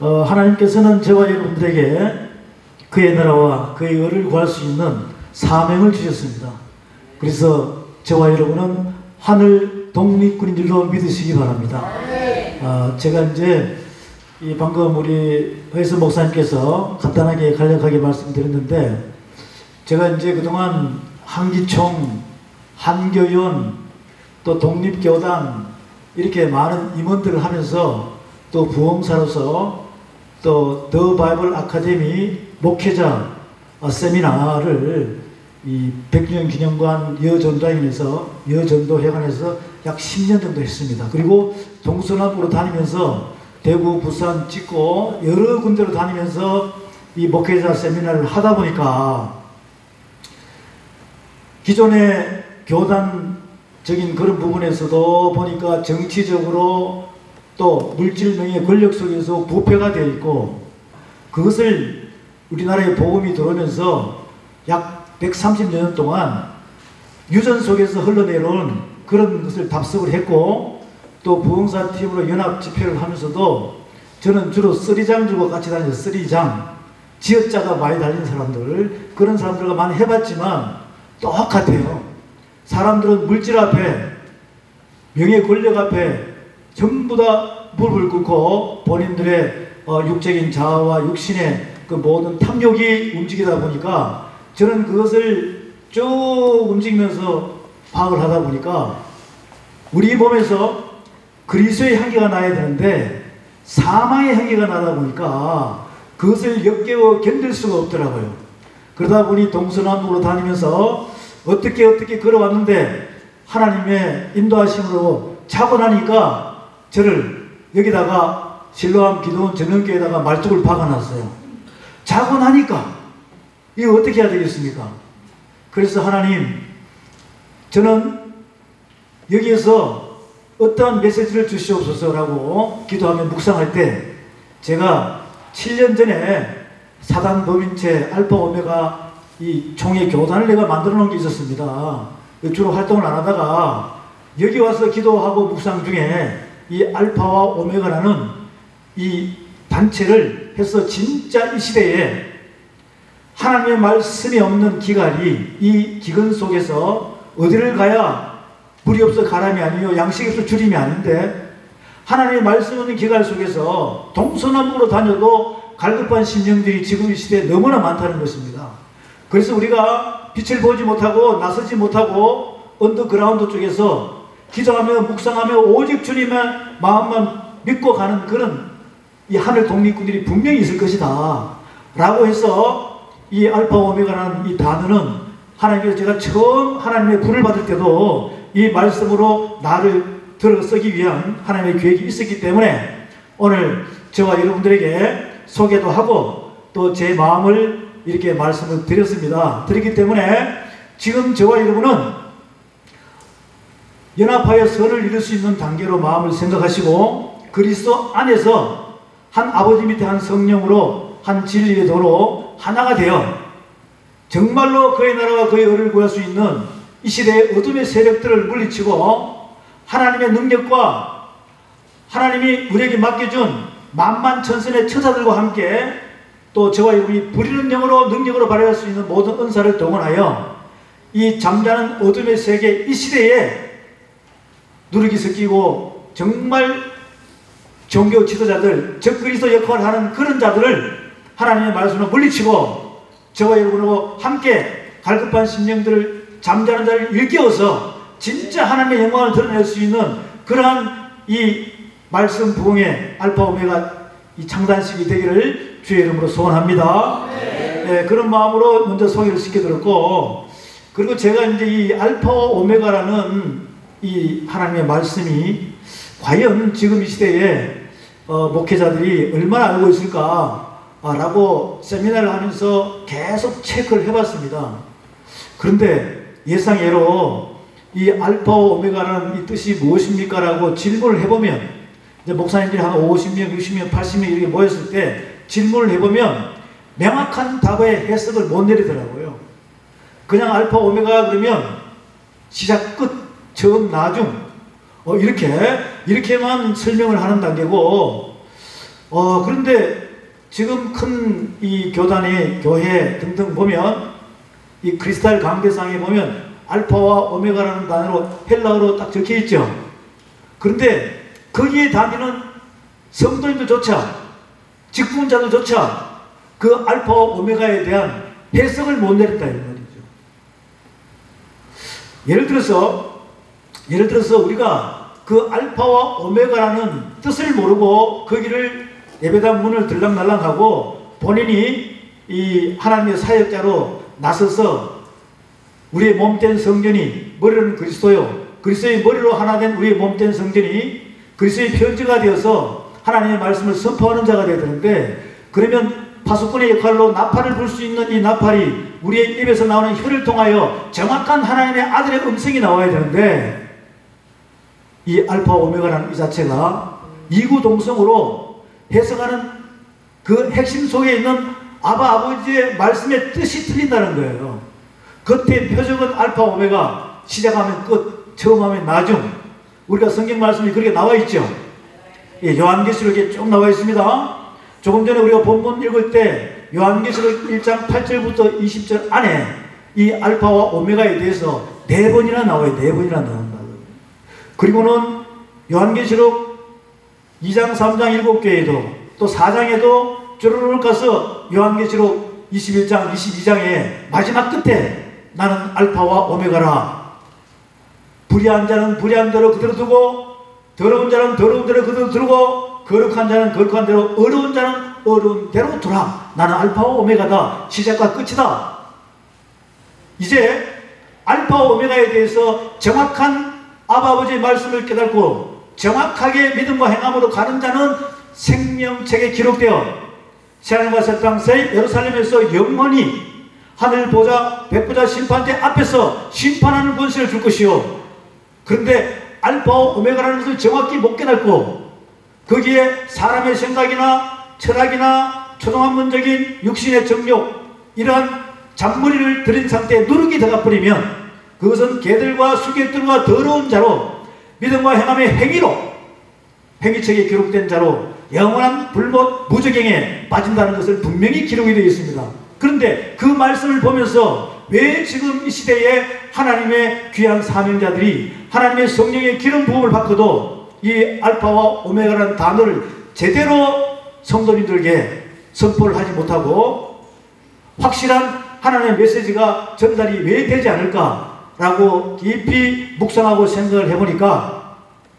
하나님께서는 저와 여러분들에게 그의 나라와 그의 의를 구할 수 있는 사명을 주셨습니다. 그래서 저와 여러분은 하늘 독립군인 줄로 믿으시기 바랍니다. 제가 이제 방금 우리 회수 목사님께서 간단하게 간략하게 말씀드렸는데, 제가 이제 그동안 한기총, 한교연, 또 독립교단 이렇게 많은 임원들을 하면서 또 부흥사로서 또 더 바이블 아카데미 목회자 세미나를 이 백주년 기념관 여전도회관에서 약 10년 정도 했습니다. 그리고 동서남북으로 다니면서 대구, 부산 찍고 여러 군데로 다니면서 이 목회자 세미나를 하다 보니까 기존의 교단적인 그런 부분에서도 보니까 정치적으로 또 물질명의 권력 속에서 부패가 되어 있고, 그것을 우리나라에 복음이 들어오면서 약 130년 동안 유전 속에서 흘러내려온 그런 것을 답습을 했고, 또 부흥사 팀으로 연합 집회를 하면서도 저는 주로 쓰리장 들고 같이 다녀서 쓰리장, 지어자가 많이 달린 사람들, 그런 사람들과 많이 해봤지만 똑같아요. 사람들은 물질 앞에, 명예 권력 앞에 전부 다 무릎을 꿇고 본인들의 육적인 자아와 육신의 그 모든 탐욕이 움직이다 보니까, 저는 그것을 쭉 움직이면서 파악을 하다 보니까 우리 몸에서 그리스도의 향기가 나야 되는데 사망의 향기가 나다 보니까 그것을 역겨워 견딜 수가 없더라고요. 그러다 보니 동서남북으로 다니면서 어떻게 걸어왔는데 하나님의 인도하심으로 자고 나니까 저를 여기다가 실로암 기도원 전원교회에다가 말뚝을 박아놨어요. 자고 나니까 이거 어떻게 해야 되겠습니까? 그래서 하나님, 저는 여기에서 어떠한 메시지를 주시옵소서라고 기도하며 묵상할 때, 제가 7년 전에 사단 법인체 알파 오메가 이 총회 교단을 내가 만들어 놓은 게 있었습니다. 주로 활동을 안 하다가 여기 와서 기도하고 묵상 중에 이 알파와 오메가라는 이 단체를 해서 진짜 이 시대에 하나님의 말씀이 없는 기갈이 이 기근 속에서 어디를 가야 물이 없어 가람이 아니요 양식이 없어 주림이 아닌데, 하나님의 말씀 없는 기갈 속에서 동서남북으로 다녀도 갈급한 심령들이 지금 이 시대에 너무나 많다는 것입니다. 그래서 우리가 빛을 보지 못하고 나서지 못하고 언더그라운드 쪽에서 기도하며 묵상하며 오직 주님의 마음만 믿고 가는 그런 이 하늘 독립군들이 분명히 있을 것이다 라고 해서, 이 알파 오메가라는 이 단어는 하나님께서 제가 처음 하나님의 불을 받을 때도 이 말씀으로 나를 들어 쓰기 위한 하나님의 계획이 있었기 때문에 오늘 저와 여러분들에게 소개도 하고 또 제 마음을 이렇게 말씀을 드렸습니다. 드렸기 때문에 지금 저와 여러분은 연합하여 선을 이룰 수 있는 단계로 마음을 생각하시고, 그리스도 안에서 한 아버지 밑에 한 성령으로 한 진리의 도로 하나가 되어 정말로 그의 나라와 그의 의를 구할 수 있는 이 시대의 어둠의 세력들을 물리치고 하나님의 능력과 하나님이 우리에게 맡겨준 만만천선의 천사들과 함께 또 저와 여러분이 부리는 영으로 능력으로 발휘할 수 있는 모든 은사를 동원하여 이 잠자는 어둠의 세계 이 시대에 누룩이 섞이고 정말 종교 지도자들, 적 그리스도 역할을 하는 그런 자들을 하나님의 말씀으로 물리치고 저와 여러분하고 함께 갈급한 심령들을, 잠자는 자를 일깨워서 진짜 하나님의 영광을 드러낼 수 있는 그러한 이 말씀 부흥의 알파 오메가 이 창단식이 되기를 주의 이름으로 소원합니다. 네, 그런 마음으로 먼저 소개를 시켜드렸고, 그리고 제가 이제 이 알파 오메가라는 이 하나님의 말씀이 과연 지금 이 시대에 목회자들이 얼마나 알고 있을까 라고 세미나를 하면서 계속 체크를 해봤습니다. 그런데 예상외로 이 알파 오메가라는 이 뜻이 무엇입니까? 라고 질문을 해보면, 이제 목사님들이 한 50명, 60명, 80명 이렇게 모였을 때 질문을 해보면 명확한 답의 해석을 못 내리더라고요. 그냥 알파 오메가 그러면 시작, 끝, 처음, 나중 이렇게만 설명을 하는 단계고, 그런데 지금 큰 이 교단의 교회 등등 보면 이 크리스탈 강대상에 보면 알파와 오메가라는 단어로 헬라어로 딱 적혀 있죠. 그런데 거기에 다니는 성도님들조차 직분자들조차 그 알파와 오메가에 대한 해석을 못 내렸다 이 말이죠. 예를 들어서 우리가 그 알파와 오메가라는 뜻을 모르고 거기를 예배당 문을 들락날락하고 본인이 이 하나님의 사역자로 나서서 우리의 몸된 성전이 머리로는 그리스도요, 그리스도의 머리로 하나 된 우리의 몸된 성전이 그리스도의 편지가 되어서 하나님의 말씀을 선포하는 자가 되어야 되는데, 그러면 파수꾼의 역할로 나팔을 불 수 있는 이 나팔이 우리의 입에서 나오는 혀를 통하여 정확한 하나님의 아들의 음성이 나와야 되는데, 이 알파 오메가라는 이 자체가 이구동성으로 해석하는 그 핵심 속에 있는 아버지의 말씀의 뜻이 틀린다는 거예요. 겉에 표적은 알파 오메가, 시작하면 끝, 처음 하면 나중. 우리가 성경 말씀이 그렇게 나와 있죠. 예, 요한계시록에 쭉 나와 있습니다. 조금 전에 우리가 본문 읽을 때 요한계시록 1장 8절부터 20절 안에 이 알파와 오메가에 대해서 4번이나 나와요. 4번이나 나온다고. 그리고는 요한계시록 2장 3장 7개에도 또 4장에도 쭈르륵 가서 요한계시록 21장 22장에 마지막 끝에 나는 알파와 오메가라, 불의한 자는 불의한 대로 그대로 두고 더러운 자는 더러운 대로 그대로 두고 거룩한 자는 거룩한 대로 어려운 자는 어려운 대로 두라. 나는 알파와 오메가다. 시작과 끝이다. 이제 알파와 오메가에 대해서 정확한 아버지의 말씀을 깨닫고 정확하게 믿음과 행함으로 가는 자는 생명책에 기록되어 새하늘과 새 땅 새 예루살렘에서 영원히 하늘 보좌 백보좌 심판대 앞에서 심판하는 권세를 줄 것이요. 그런데 알파와 오메가라는 것을 정확히 못 깨닫고 거기에 사람의 생각이나 철학이나 초등학문적인 육신의 정욕, 이러한 잔머리를 들인 상태에 누룩이 들어가 버리면 그것은 개들과 수개들과 더러운 자로 믿음과 행함의 행위로, 행위책에 기록된 자로 영원한 불못 무저갱에 빠진다는 것을 분명히 기록이 되어 있습니다. 그런데 그 말씀을 보면서 왜 지금 이 시대에 하나님의 귀한 사명자들이 하나님의 성령의 기름 부음을 받고도 이 알파와 오메가라는 단어를 제대로 성도님들에게 선포를 하지 못하고 확실한 하나님의 메시지가 전달이 왜 되지 않을까라고 깊이 묵상하고 생각을 해보니까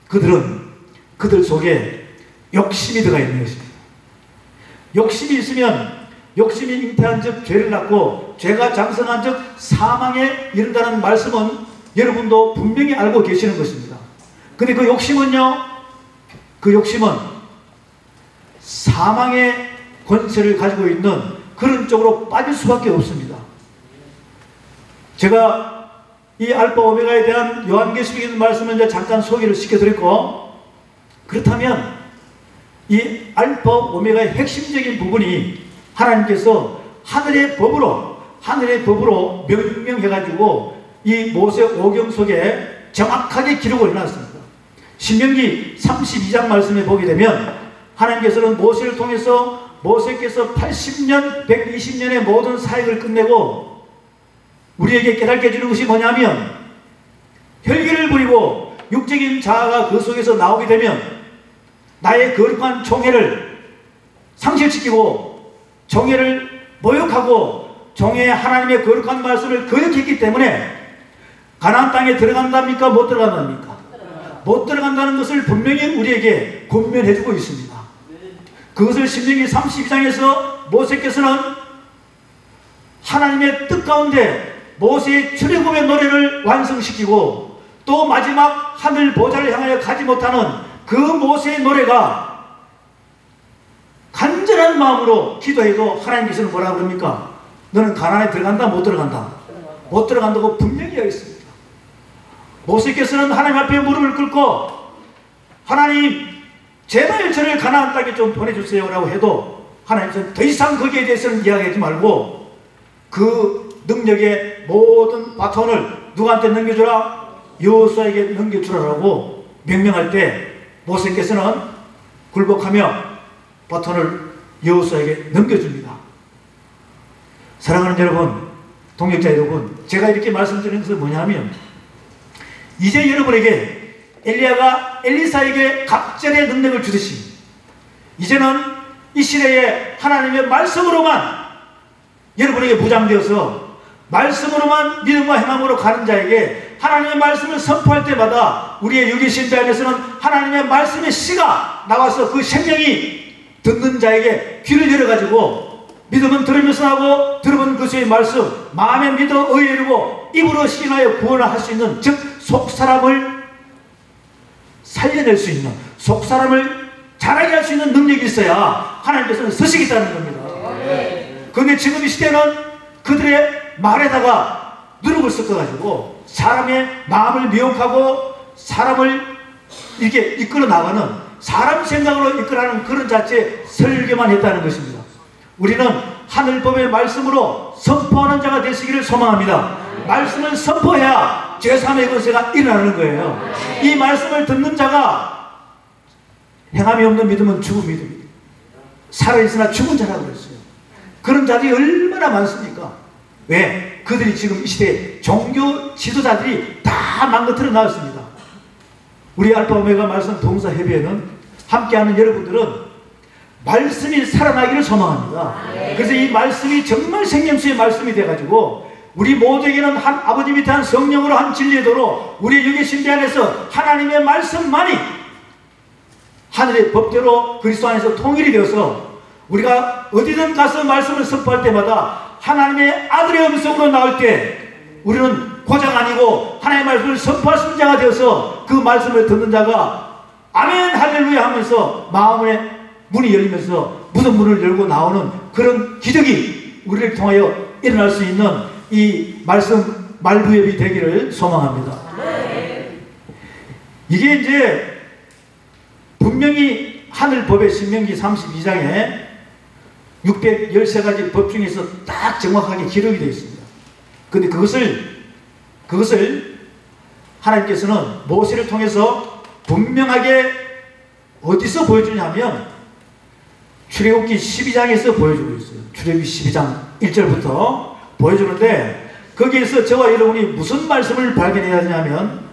그들 속에 욕심이 들어가 있는 것입니다. 욕심이 있으면 욕심이 잉태한 즉 죄를 낳고 죄가 장성한 즉 사망에 이른다는 말씀은 여러분도 분명히 알고 계시는 것입니다. 근데 그 욕심은요, 그 욕심은 사망의 권세를 가지고 있는 그런 쪽으로 빠질 수밖에 없습니다. 제가 이 알파 오메가에 대한 요한계시록에 있는 말씀을 이제 잠깐 소개를 시켜드렸고, 그렇다면 이 알파 오메가의 핵심적인 부분이 하나님께서 하늘의 법으로 명명해가지고 이 모세 오경 속에 정확하게 기록을 해놨습니다. 신명기 32장 말씀에 보게 되면 하나님께서는 모세를 통해서 모세께서 80년, 120년의 모든 사역을 끝내고 우리에게 깨닫게 해주는 것이 뭐냐면, 혈기를 부리고 육적인 자아가 그 속에서 나오게 되면 나의 거룩한 종회를 상실시키고 종회를 모욕하고 종회의 하나님의 거룩한 말씀을 거역했기 때문에 가나안 땅에 들어간답니까? 못 들어간답니까? 못 들어간다는 것을 분명히 우리에게 권면해주고 있습니다. 그것을 신명기 32장에서 모세께서는 하나님의 뜻 가운데 모세의 출애굽의 노래를 완성시키고 또 마지막 하늘 보좌를 향하여 가지 못하는 그 모세의 노래가 간절한 마음으로 기도해도 하나님께서는 뭐라고 그럽니까? 너는 가나안에 들어간다? 못 들어간다? 못 들어간다고 분명히 하겠습니다. 모세께서는 하나님 앞에 무릎을 꿇고 하나님 제발 저를 가나안 땅에 좀 보내주세요 라고 해도 하나님께서는 더 이상 거기에 대해서는 이야기하지 말고 그 능력의 모든 바톤을 누구한테 넘겨주라? 여호수아에게 넘겨주라라고 명령할 때 모세께서는 굴복하며 바톤을 여호수아에게 넘겨줍니다. 사랑하는 여러분, 동역자 여러분, 제가 이렇게 말씀드리는 것은 뭐냐면, 이제 여러분에게 엘리야가 엘리사에게 갑절의 능력을 주듯이 이제는 이 시대에 하나님의 말씀으로만 여러분에게 무장되어서 말씀으로만 믿음과 행함으로 가는 자에게 하나님의 말씀을 선포할 때마다 우리의 유기신배 안에서는 하나님의 말씀의 씨가 나와서 그 생명이 듣는 자에게 귀를 열어가지고 믿음은 들으면서 하고 들으면 그수의 말씀 마음에 믿어 의에 이르고 입으로 시인하여 구원을 할 수 있는, 즉 속사람을 살려낼 수 있는, 속사람을 자라게 할 수 있는 능력이 있어야 하나님께서는 쓰시겠다는 겁니다. 그런데 지금 이 시대는 그들의 말에다가 누룩을 섞어가지고 사람의 마음을 미혹하고 사람을 이렇게 이끌어 나가는, 사람 생각으로 이끌어가는 그런 자체의 설교만 했다는 것입니다. 우리는 하늘법의 말씀으로 선포하는 자가 되시기를 소망합니다. 말씀을 선포해야 죄사함의 권세가 일어나는 거예요. 이 말씀을 듣는 자가 행함이 없는 믿음은 죽은 믿음입니다. 살아있으나 죽은 자라고 그랬어요. 그런 자들이 얼마나 많습니까? 왜? 그들이 지금 이 시대에 종교 지도자들이 다 망가뜨려 나왔습니다. 우리 알파 오메가 말씀 동사 협의회는 함께하는 여러분들은 말씀이 살아나기를 소망합니다. 그래서 이 말씀이 정말 생명수의 말씀이 돼가지고 우리 모두에게는 한 아버지 밑에 한 성령으로 한 진리의 도로 우리의 육의 신비 안에서 하나님의 말씀만이 하늘의 법대로 그리스도 안에서 통일이 되어서 우리가 어디든 가서 말씀을 선포할 때마다 하나님의 아들의 음성으로 나올 때 우리는 고장 아니고 하나님의 말씀을 선포할 수 있는 자가 되어서 그 말씀을 듣는 자가 아멘 할렐루야 하면서 마음의 문이 열리면서 무덤 문을 열고 나오는 그런 기적이 우리를 통하여 일어날 수 있는 이 말씀 말부협이 되기를 소망합니다. 이게 이제 분명히 하늘법의 신명기 32장에 613가지 법 중에서 딱 정확하게 기록이 되어 있습니다. 그런데 그것을 하나님께서는 모세를 통해서 분명하게 어디서 보여주냐면 출애굽기 12장에서 보여주고 있어요. 출애굽기 12장 1절부터 보여주는데 거기에서 저와 여러분이 무슨 말씀을 발견해야 하냐면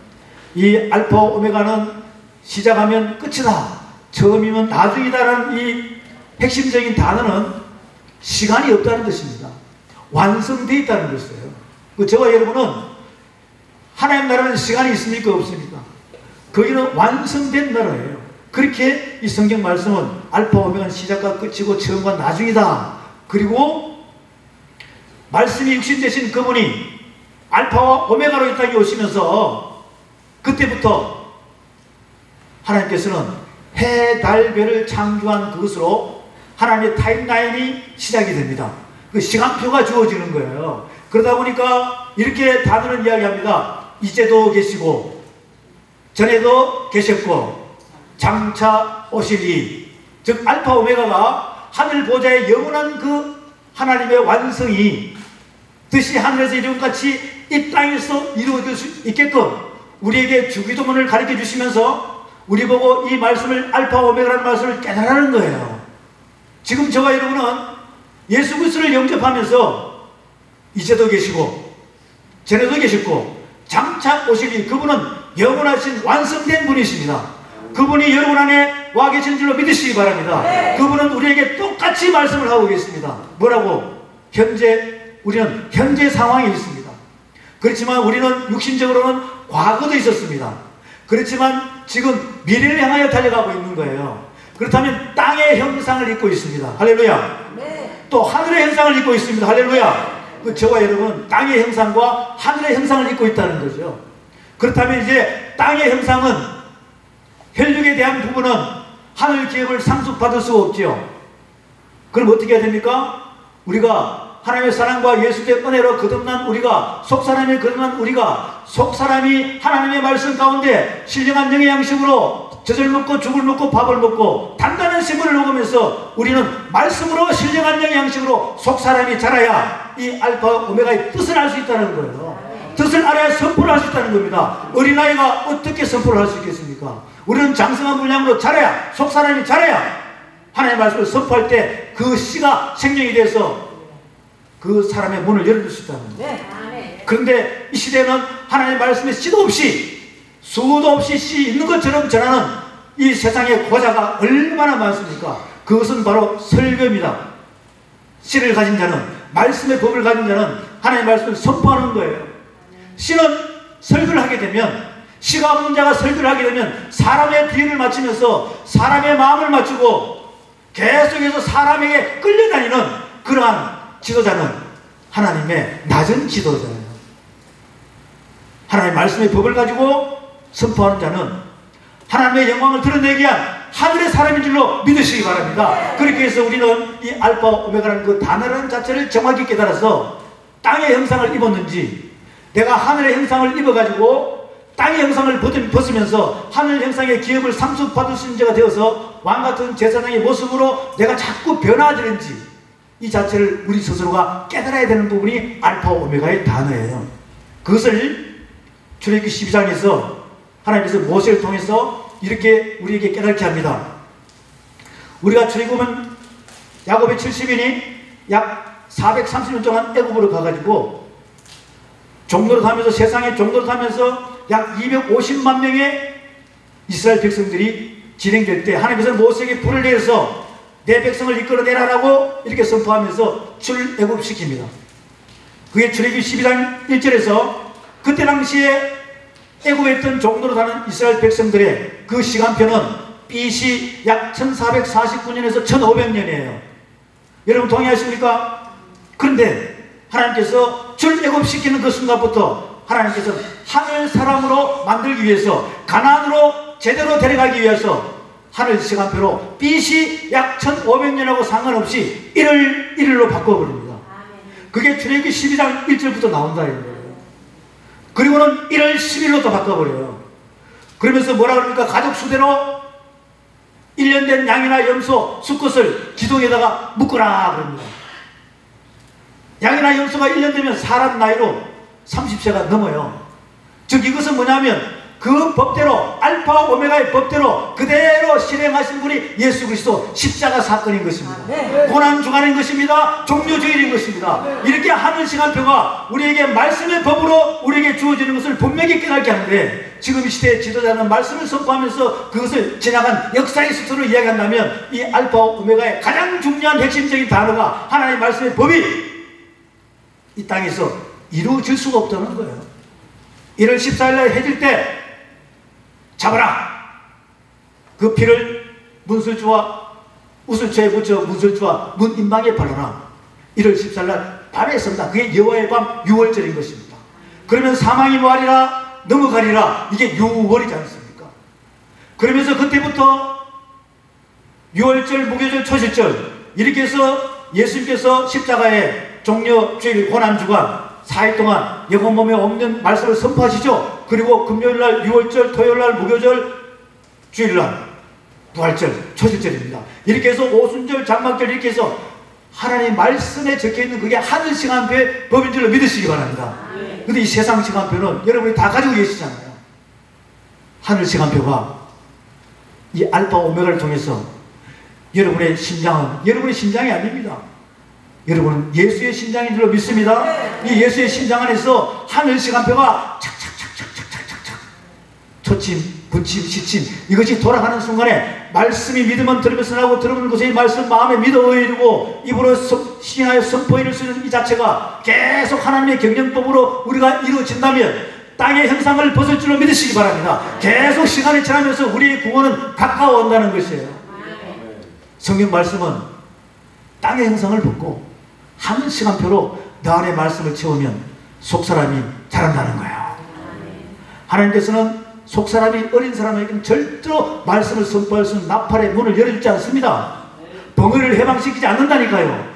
이 알파 오메가는 시작하면 끝이다, 처음이면 나중이다라는 이 핵심적인 단어는 시간이 없다는 것입니다. 완성되어 있다는 것이에요. 저와 여러분은 하나님 나라는 시간이 있습니까? 없습니까? 거기는 완성된 나라예요. 그렇게 이 성경 말씀은 알파 오메가는 시작과 끝이고 처음과 나중이다. 그리고 말씀이 육신되신 그분이 알파와 오메가로 이 땅에 오시면서 그때부터 하나님께서는 해, 달, 별을 창조한 그것으로 하나님의 타임라인이 시작이 됩니다. 그 시간표가 주어지는 거예요. 그러다 보니까 이렇게 단어는 이야기합니다. 이제도 계시고 전에도 계셨고 장차 오시리, 즉 알파 오메가가 하늘 보좌의 영원한 그 하나님의 완성이 뜻이 하늘에서 이룬 같이 이 땅에서 이루어질 수 있게끔 우리에게 주기도문을 가르쳐 주시면서 우리 보고 이 말씀을 알파 오메가라는 말씀을 깨달으라는 거예요. 지금 저와 여러분은 예수 그리스도를 영접하면서 이제도 계시고 전에도 계셨고 장차 오시리, 그분은 영원하신 완성된 분이십니다. 그분이 여러분 안에 와 계신 줄로 믿으시기 바랍니다. 그분은 우리에게 똑같이 말씀을 하고 계십니다. 뭐라고? 우리는 현재 상황이 있습니다. 그렇지만 우리는 육신적으로는 과거도 있었습니다. 그렇지만 지금 미래를 향하여 달려가고 있는 거예요. 그렇다면 땅의 형상을 입고 있습니다. 할렐루야. 또 하늘의 형상을 입고 있습니다. 할렐루야. 저와 여러분은 땅의 형상과 하늘의 형상을 입고 있다는 거죠. 그렇다면 이제 땅의 형상은 혈육에 대한 부분은 하늘 기업을 상속받을 수가 없지요. 그럼 어떻게 해야 됩니까? 우리가 하나님의 사랑과 예수의 은혜로 거듭난 우리가, 속사람이 거듭난 우리가, 속사람이 하나님의 말씀 가운데 신령한 영의 양식으로 젖을 먹고 죽을 먹고 밥을 먹고 단단한 식물을 먹으면서 우리는 말씀으로 신령한 영의 양식으로 속사람이 자라야 이 알파 오메가의 뜻을 알 수 있다는 거예요. 뜻을 알아야 선포를 할 수 있다는 겁니다. 어린아이가 어떻게 선포를 할 수 있겠습니까? 우리는 장성한 분량으로 자라야, 속사람이 자라야 하나님의 말씀을 선포할 때 그 씨가 생명이 돼서 그 사람의 문을 열어줄 수 있다는 거예요. 그런데 이 시대는 하나님의 말씀에 씨도 없이 수도 없이 씨 있는 것처럼 전하는 이 세상의 고자가 얼마나 많습니까? 그것은 바로 설교입니다. 씨를 가진 자는, 말씀의 법을 가진 자는 하나님의 말씀을 선포하는 거예요. 씨는 설교를 하게 되면, 씨가 없는 자가 설교를 하게 되면 사람의 비유를 맞추면서 사람의 마음을 맞추고 계속해서 사람에게 끌려다니는 그러한 지도자는 하나님의 낮은 지도자예요. 하나님의 말씀의 법을 가지고 선포하는 자는 하나님의 영광을 드러내기 위한 하늘의 사람인 줄로 믿으시기 바랍니다. 그렇게 해서 우리는 이 알파 오메가라는 그 단어라는 자체를 정확히 깨달아서 땅의 형상을 입었는지, 내가 하늘의 형상을 입어가지고 땅의 형상을 벗으면서 하늘 형상의 기업을 상속받을 수 있는 자가 되어서 왕같은 제사장의 모습으로 내가 자꾸 변화되는지, 이 자체를 우리 스스로가 깨달아야 되는 부분이 알파 오메가의 단어예요. 그것을 출애굽기 12장에서 하나님께서 모세를 통해서 이렇게 우리에게 깨닫게 합니다. 우리가 출애굽은 야곱의 70인이 약 430년 동안 애굽으로 가가지고 종노릇 하면서, 세상에 종노릇 하면서 약 250만 명의 이스라엘 백성들이 진행될 때 하나님께서 모세에게 불을 내려서 내 백성을 이끌어내라라고 이렇게 선포하면서 출애굽시킵니다. 그게 출애굽기 12장 1절에서 그때 당시에 애굽에 있던 종노릇 하는 이스라엘 백성들의 그 시간표는 BC 약 1449년에서 1500년이에요. 여러분 동의하십니까? 그런데 하나님께서 출애굽시키는 그 순간부터 하나님께서 하늘 사람으로 만들기 위해서, 가나안으로 제대로 데려가기 위해서 하늘 시간표로 BC 약 1500년하고 상관없이 1월 1일로 바꿔버립니다. 그게 출애굽기 12장 1절부터 나온다 이거예요. 그리고는 1월 10일로 또 바꿔버려요. 그러면서 뭐라 그럽니까? 가족 수대로 1년 된 양이나 염소, 수컷을 기둥에다가 묶어라 그럽니다. 양이나 염소가 1년 되면 사람 나이로 30세가 넘어요. 즉 이것은 뭐냐면 그 법대로, 알파 오메가의 법대로 그대로 실행하신 분이 예수 그리스도 십자가 사건인 것입니다. 고난주간인 것입니다. 종료주일인 것입니다. 이렇게 하늘 시간표가 우리에게 말씀의 법으로 우리에게 주어지는 것을 분명히 깨닫게 하는데, 지금 이 시대의 지도자는 말씀을 선포하면서 그것을 지나간 역사의 숫자로 이야기한다면 이 알파 오메가의 가장 중요한 핵심적인 단어가 하나님의 말씀의 법이 이 땅에서 이루어질 수가 없다는 거예요. 1월 14일날 해질 때 잡아라! 그 피를 문술주와 우슬초에 묻혀 문술주와 문 인방에 바르라. 1월 14일날 밤에 쏜다. 그게 여호와의 밤 6월절인 것입니다. 그러면 사망이 뭐하리라? 넘어가리라. 이게 6월이지 않습니까? 그러면서 그때부터 6월절, 무교절, 초실절 이렇게 해서 예수님께서 십자가의 종료주일 고난주간 4일 동안 영혼 몸에 없는 말씀을 선포하시죠. 그리고 금요일날 6월절, 토요일날 무교절, 주일날 부활절, 초실절입니다. 이렇게 해서 오순절, 장막절 이렇게 해서 하나님의 말씀에 적혀있는 그게 하늘 시간표의 법인 줄로 믿으시기 바랍니다. 근데 이 세상 시간표는 여러분이 다 가지고 계시잖아요. 하늘 시간표가 이 알파 오메가를 통해서 여러분의 심장은 여러분의 심장이 아닙니다. 여러분은 예수의 심장인 줄로 믿습니다. 이 예수의 심장 안에서 하늘 시간표가 착착착착착착착 초침, 분침, 시침 이것이 돌아가는 순간에 말씀이 믿으면 들으면서 나고 들으면 것이 말씀 마음에 믿어 의이루고 입으로 시인하여 선포해낼 수 있는 이 자체가 계속 하나님의 경영법으로 우리가 이루어진다면 땅의 형상을 벗을 줄로 믿으시기 바랍니다. 계속 시간이 지나면서 우리의 구원은 가까워온다는 것이에요. 성경 말씀은 땅의 형상을 벗고 하늘 시간표로 너 안에 말씀을 채우면 속사람이 자란다는 거예요. 하나님께서는 속사람이 어린 사람에게는 절대로 말씀을 선포할 수 있는 나팔의 문을 열어주지 않습니다. 벙어리를 해방시키지 않는다니까요.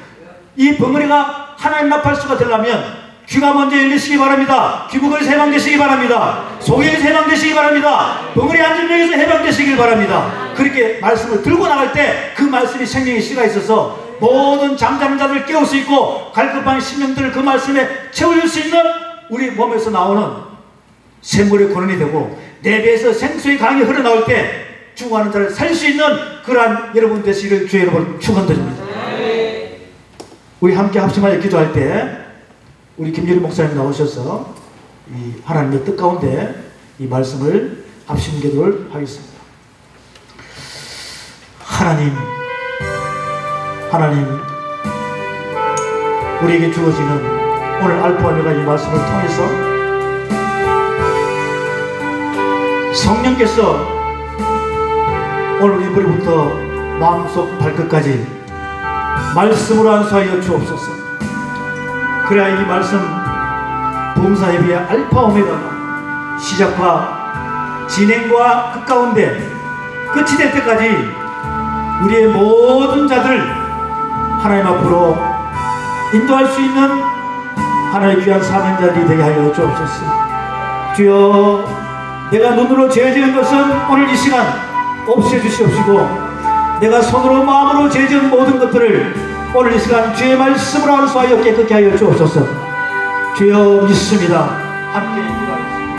이 벙어리가 하나님 나팔수가 되려면 귀가 먼저 열리시기 바랍니다. 귀부걸에서 해방되시기 바랍니다. 속에서 해방되시기 바랍니다. 벙어리 안전력에서 해방되시길 바랍니다. 그렇게 말씀을 들고 나갈 때 그 말씀이 생명의 씨가 있어서 모든 잠자는 자들을 깨울 수 있고 갈급한 심령들을 그 말씀에 채워줄 수 있는 우리 몸에서 나오는 샘물의 근원이 되고 내 배에서 생수의 강이 흘러나올 때 죽어가는 자를 살 수 있는 그러한 여러분 되시기를 주의 이름으로 축원드립니다. 우리 함께 합심하여 기도할 때 우리 김유리 목사님 나오셔서 이 하나님의 뜻 가운데 이 말씀을 합심 기도를 하겠습니다. 하나님 우리에게 주어지는 오늘 알파 오메가 이 말씀을 통해서 성령께서 오늘 우리 머리부터 마음속 발끝까지 말씀으로 안수하여 주옵소서. 그래야 이 말씀 봉사협의의 알파 오메가가 시작과 진행과 그 가운데 끝이 될 때까지 우리의 모든 자들 하나님 앞으로 인도할 수 있는 하나님의 귀한 사명자들이 되게 하여 주옵소서. 주여, 내가 눈으로 죄 지은 것은 오늘 이 시간 없애주시옵시고, 내가 손으로 마음으로 죄 지은 모든 것들을 오늘 이 시간 주의 말씀으로 안수하여 깨끗게 하여 주옵소서. 주여, 믿습니다. 함께 기도하겠습니다.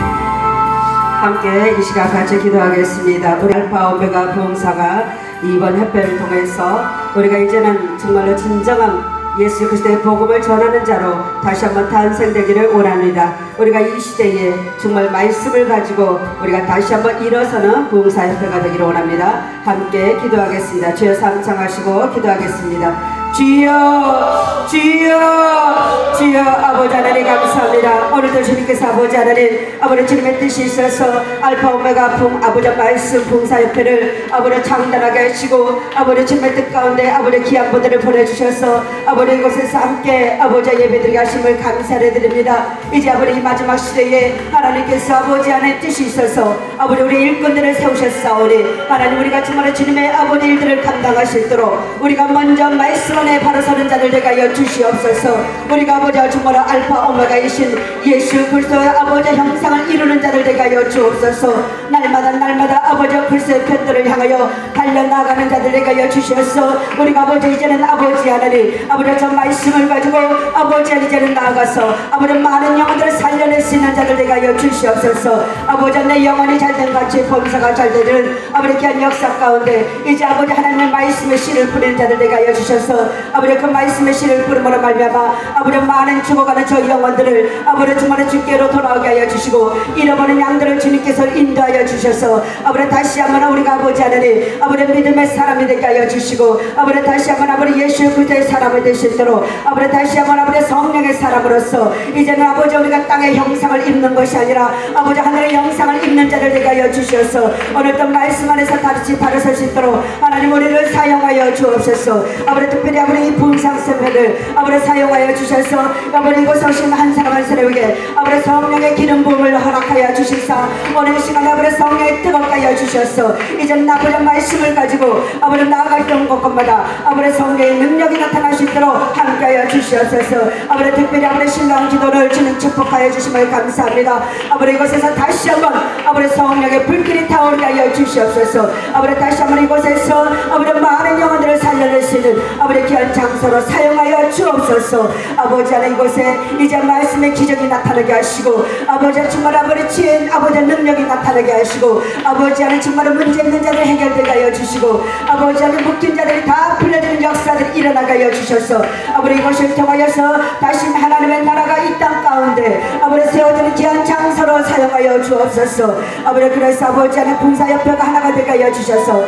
함께 이 시간 같이 기도하겠습니다. 우리 알파 오메가 봉사가 이번 협회를 통해서 우리가 이제는 정말로 진정한 예수 그리스도의 복음을 전하는 자로 다시 한번 탄생되기를 원합니다. 우리가 이 시대에 정말 말씀을 가지고 우리가 다시 한번 일어서는 봉사협회가 되기를 원합니다. 함께 기도하겠습니다. 주여 상창하시고 기도하겠습니다. 주여, 주여, 주여. 아버지 하나님 감사합니다. 오늘도 주님께서 아버지 하나님 주님의 뜻이 있어서 알파 오메가 아버지 말씀 봉사협회를 아버지 창단하게 하시고 주님의 뜻 가운데 귀한 분들을 보내주셔서 이곳에서 함께 예배드리게 하심을 감사를 드립니다. 이제 이 마지막 시대에 하나님께서 하나님 뜻이 있어서 우리 일꾼들을 세우셨사오니 하나님 우리가 정말 주님의 일들을 감당할 수 있도록 우리가 먼저 말씀 안에 바로 서는 자들 되게 하여 주시옵소서. 우리가 정말 알파 오메가이신 예수 그리스도의 형상을 이루는 자들 되게 하여 주옵소서. 날마다 그리스도의 편들을 향하여 달려나가는 자들 되게 하여 주시옵소서. 우리가 이제는 하나님 저 말씀을 가지고 이제는 나아가서 많은 영혼들을 살려낼 수 있는 자들 되게 하여 주시옵소서. 내 영혼이 잘된 같이 범사가 잘되는 귀한 역사 가운데 이제 하나님의 말씀의 씨를 뿌리는 자들 되게 하여 주셔서 그 말씀의 씨를 뿌림으로 말미암아 많은 죽어가는 저 영혼들을 정말 주께로 돌아오게 하여 주시고 잃어버린 양들을 주님께서 인도하여 주셔서 다시 한번 우리가 하나님 믿음의 사람이 되게 하여 주시고 다시 한번 예수 그리스도의 사람이 되시도록 다시 한번 성령의 사람으로서 이제는 우리가 땅의 형상을 입는 것이 아니라 하늘의 형상을 입는 자들 되게 하여 주셔서 오늘도 말씀 안에서 다르지 바로 설 수 있도록 하나님 우리를 사용하여 주옵소서. 특별히 이 분상sem회를 사용하여 주셔서 이곳에 오신 한 사람 한 사람에게 성령의 기름 부음을 허락하여 주시사 오늘 시간에 성령의 뜨겁게 하여 주셔서 이제는 말씀을 가지고 나아갈 때 온 곳곳마다 성령의 능력이 나타날 수 있도록 함께하여 주시옵소서. 특별히 신랑 기도를 주님 축복하여 주심을 감사합니다. 이곳에서 다시 한번 성령의 불길이 타오르게 하여 주시옵소서. 다시 한번 이곳에서 많은 영혼들을 살려낼 수 있는 귀한 장소로 사용하여 주옵소서. 아버지 하나님 이곳에 이제 말씀의 기적이 나타나게 하시고 정말 지혜인 능력이 나타나게 하시고 하나님 정말 문제 있는 자들 해결되게 하여 주시고 하나님 묶인 자들이 다 풀려지는 역사들이 일어나게 하여 주셔서 이것을 통하여서 다시 하나님의 나라가 이 땅 가운데 세워지는 귀한 장소로 사용하여 주옵소서. 그래서 하나님 봉사협회가 하나가 되게 하여 주셔서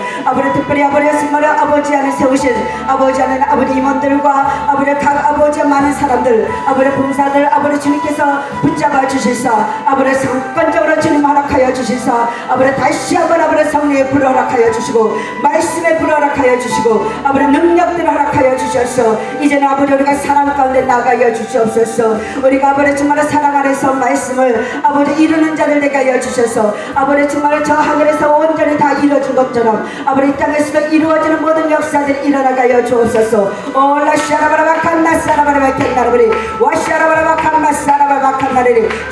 특별히 정말 하나님 세우신 하나님 임원들과 각 많은 사람들 봉사들 주님께서 붙잡아 주시사 상권적으로 주님 허락하여 주시사 다시 한번 성령의 불을 허락하여 주시고 말씀의 불을 허락하여 주시고 능력들을 허락하여 주셔서 이제는 우리가 사랑 가운데 나가여 주시옵소서. 우리가 정말 사랑 안에서 말씀을 이루는 자를 되게 하여 주셔서 정말 저 하늘에서 온전히 다 이루어진 것처럼 이 땅에서도 이루어지는 모든 역사들이 일어나게 하여 주옵소서.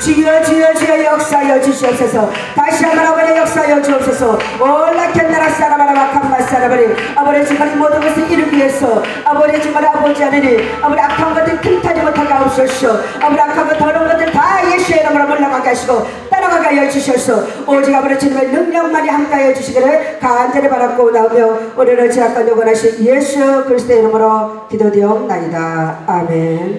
주여 주여 주여 역사하여 주시옵소서. 다시 한번 역사하여 주옵소서. 정말 이 모든 것을 이루기 위해서 정말 하나님 악한 것들 틈타지 못하게 하옵소서. 악한 것 더러운 것들 다 예수 예수의 이름으로 물러가게 하시고 따라가게 하여 주셔서 오직 아버지 주님의 능력만이 함께하여 주시기를 간절히 바라고 나오며 오늘을 지나간 영원하신 예수 그리스도의 이름으로 기도되옵나이다. 아멘.